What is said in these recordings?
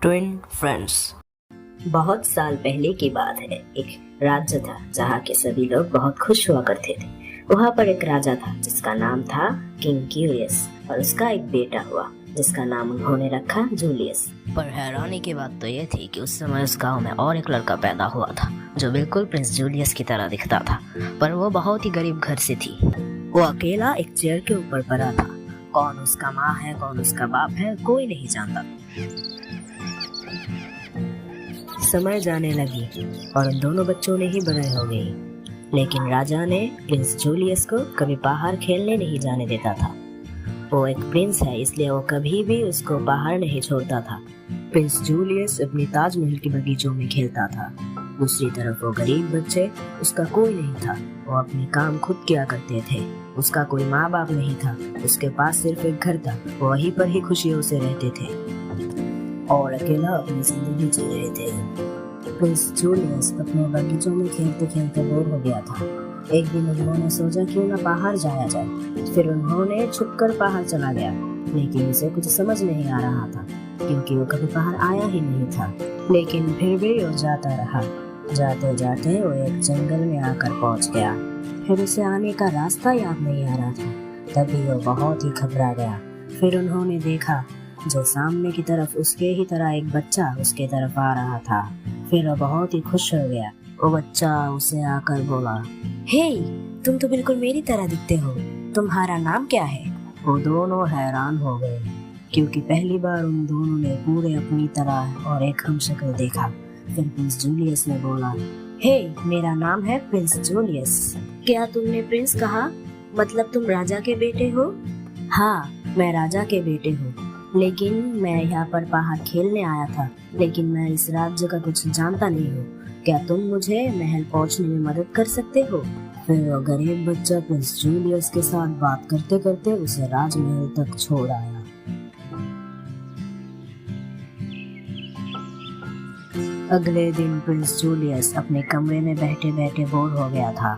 Twin friends. बहुत साल पहले की बात है। एक राज्य था जहाँ के सभी लोग बहुत खुश हुआ करते थे। वहाँ पर एक राजा था जिसका नाम था किंग क्यूरियस, और उसका एक बेटा हुआ जिसका नाम उन्होंने रखा जूलियस। पर हैरानी की बात तो ये थी कि उस समय उस गांव में और एक लड़का पैदा हुआ था जो बिल्कुल प्रिंस जूलियस की तरह दिखता था, पर वो बहुत ही गरीब घर से थी। वो अकेला एक चेयर के ऊपर पड़ा था। कौन उसका माँ है, कौन उसका बाप है, कोई नहीं जानता। समय जाने लगी और उन दोनों बच्चों ने ही बड़े हो गए, लेकिन राजा ने प्रिंस जूलियस को कभी बाहर खेलने नहीं जाने देता था। वो एक प्रिंस है, इसलिए वो कभी भी उसको बाहर नहीं छोड़ता था। प्रिंस जूलियस अपनी ताजमहल के बगीचों में खेलता था। दूसरी तरफ वो गरीब बच्चे, उसका कोई नहीं था। वो अपने काम खुद किया करते थे। उसका कोई माँ बाप नहीं था। उसके पास सिर्फ एक घर था। वो वहीं पर ही खुशियों से रहते थे और अकेला अपनी जिंदगी जी रहे थे। प्रिंस जूलियस अपने बगीचों में खेलते खेलते बोर हो गया था। एक दिन उन्होंने सोचा क्यों ना बाहर जाया जाए। फिर उन्होंने छुपकर बाहर चला गया, लेकिन उसे कुछ समझ नहीं आ रहा था क्योंकि वो कभी बाहर आया ही नहीं था। लेकिन फिर भी वो जाता रहा। जाते जाते वो एक जंगल में आकर पहुंच गया। फिर उसे आने का रास्ता याद नहीं आ रहा था। तभी वो बहुत ही घबरा गया। फिर उन्होंने देखा जो सामने की तरफ उसके ही तरह एक बच्चा उसके तरफ आ रहा था। फिर वो बहुत ही खुश हो गया। वो बच्चा उसे आकर बोला, हे, तुम तो बिल्कुल मेरी तरह दिखते हो। तुम्हारा नाम क्या है? वो दोनों हैरान हो गए क्योंकि पहली बार उन दोनों ने पूरे अपनी तरह और एक हम शक्ल देखा। फिर प्रिंस जूलियस ने बोला, हे, मेरा नाम है प्रिंस जूलियस। क्या तुमने प्रिंस कहा? मतलब तुम राजा के बेटे हो? हाँ, मैं राजा के बेटे हूँ, लेकिन मैं यहाँ पर बाहर खेलने आया था। लेकिन मैं इस राज्य का कुछ जानता नहीं हूँ। क्या तुम मुझे महल पहुँचने में मदद कर सकते हो? फिर वो गरीब बच्चा प्रिंस जूलियस के साथ बात करते करते उसे राजमहल तक छोड़ आया। अगले दिन प्रिंस जूलियस अपने कमरे में बैठे बैठे बोर हो गया था।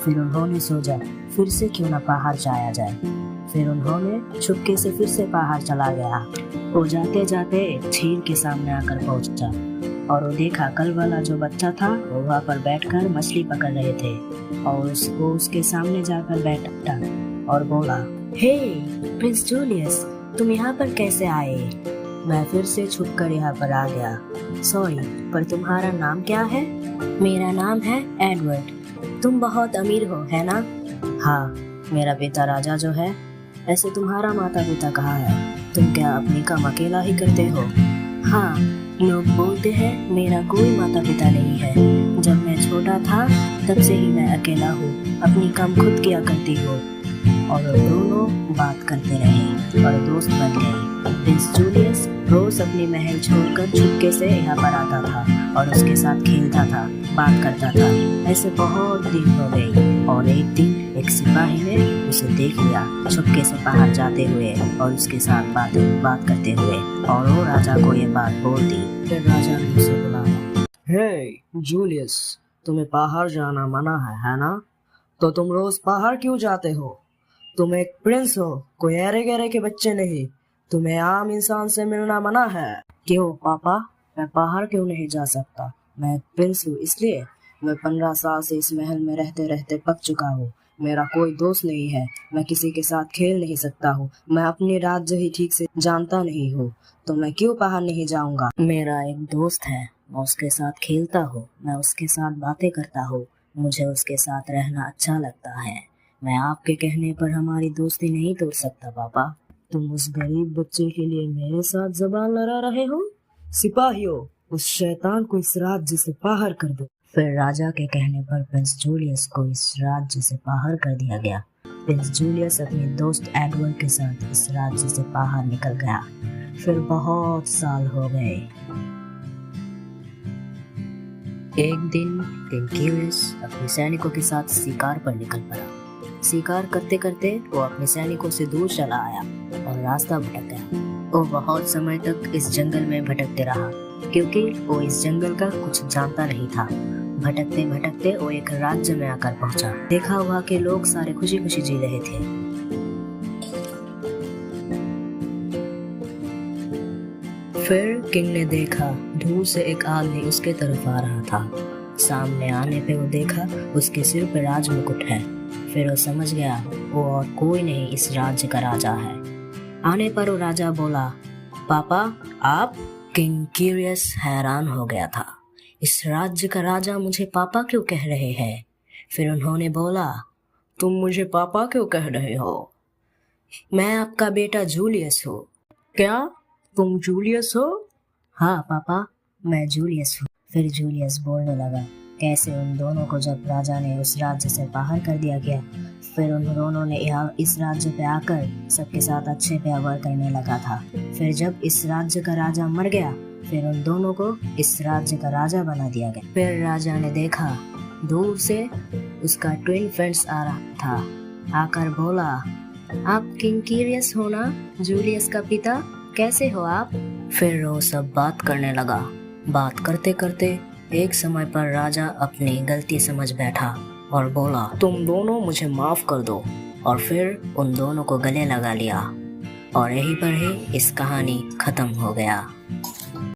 फिर उन्होंने सोचा फिर से क्यों न बाहर जाया जाए। फिर उन्होंने छुपके से फिर से बाहर चला गया। वो जाते जाते एक झील के सामने आकर पहुंचा और वो देखा कल वाला जो बच्चा था वो वहाँ पर बैठकर मछली पकड़ रहे थे। और वो उसके सामने जाकर बैठा और बोला, हे प्रिंस जूलियस, तुम यहाँ पर कैसे आए? मैं फिर से छुपकर यहाँ पर आ गया। सॉरी, पर तुम्हारा नाम क्या है? मेरा नाम है एडवर्ड। तुम बहुत अमीर हो, है ना? हाँ, मेरा पिता राजा जो है। ऐसे तुम्हारा माता पिता कहाँ है? तुम क्या अपनी काम अकेला ही करते हो? हाँ, लोग बोलते हैं मेरा कोई माता पिता नहीं है। जब मैं छोटा था तब से ही मैं अकेला हूँ। अपनी काम खुद किया करती हूँ। और वो दोनों बात करते रहे और दोस्त बन गए। प्रिंस जूलियस रोज अपनी महल छोड़कर चुपके से यहाँ पर आता था और उसके साथ खेलता था, बात करता था। ऐसे बहुत दिन हो गए और एक दिन एक सिपाही ने उसे देख लिया चुपके से बाहर जाते हुए और उसके साथ बात करते हुए, और वो राजा को ये बात बोल दी। फिर राजा ने उसे बुलाया, हे जूलियस, तुम्हें बाहर जाना मना है ना? तो तुम रोज बाहर क्यों जाते हो? तुम एक प्रिंस हो, कोई अरे गहरे के बच्चे नहीं। तुम्हें आम इंसान से मिलना मना है। क्यों पापा, मैं बाहर क्यों नहीं जा सकता? मैं एक प्रिंस हूँ, इसलिए। मैं 15 साल से इस महल में रहते रहते पक चुका हूँ। मेरा कोई दोस्त नहीं है। मैं किसी के साथ खेल नहीं सकता हूँ। मैं अपने राज्य ही ठीक से जानता नहीं हूँ, तो मैं क्यों बाहर नहीं जाऊंगा? मेरा एक दोस्त है, मैं उसके साथ खेलता हूँ, मैं उसके साथ बातें करता हूँ। मुझे उसके साथ रहना अच्छा लगता है। मैं आपके कहने पर हमारी दोस्ती नहीं तोड़ सकता पापा। तुम उस गरीब बच्चे के लिए मेरे साथ जबान लड़ा रहे हो? सिपाहियों, उस शैतान को इस राज्य से बाहर कर दो। फिर राजा के कहने पर प्रिंस जूलियस को इस राज्य से बाहर कर दिया गया। प्रिंस जूलियस अपने दोस्त एडवर्ड के साथ इस राज्य से बाहर निकल गया। फिर बहुत साल हो गए। एक दिन किंग क्यूरियस अपने सैनिकों के साथ शिकार पर निकल पड़ा। शिकार करते करते वो अपने सैनिकों से दूर चला आया और रास्ता भटक गया। वो बहुत समय तक इस जंगल में भटकते रहा क्योंकि वो इस जंगल का कुछ जानता नहीं था। भटकते भटकते वो एक राज्य में आकर पहुंचा। देखा वहाँ के लोग सारे खुशी खुशी जी रहे थे। फिर किंग ने देखा दूर से एक आदमी उसके तरफ आ रहा था। सामने आने पे वो देखा उसके सिर पे राज मुकुट है। फिर वो समझ गया वो और कोई नहीं इस राज्य का राजा है। आने पर वो राजा बोला, पापा आप? किंग क्यूरियस हैरान हो गया था, इस राज्य का राजा मुझे पापा क्यों कह रहे हैं? फिर उन्होंने बोला, तुम मुझे पापा क्यों कह रहे हो? मैं आपका बेटा जूलियस हूँ। क्या तुम जूलियस हो? हाँ पापा, मैं जूलियस हूँ। फिर जूलियस बोलने लगा कैसे उन दोनों को जब राजा ने उस राज्य से बाहर कर दिया गया, फिर उन दोनों ने यहाँ इस राज्य पे आकर सबके साथ अच्छे व्यवहार करने लगा था। फिर जब इस राज्य का राजा मर गया, फिर उन दोनों को इस राज्य का राजा बना दिया गया। फिर राजा ने देखा दूर से उसका ट्विन फ्रेंड्स आ रहा था। आकर बोला, आप किंग क्यूरियस हो ना, जूलियस का पिता? कैसे हो आप? फिर वो सब बात करने लगा। बात करते करते एक समय पर राजा अपनी गलती समझ बैठा और बोला, तुम दोनों मुझे माफ कर दो। और फिर उन दोनों को गले लगा लिया और यहीं पर ही इस कहानी खत्म हो गया।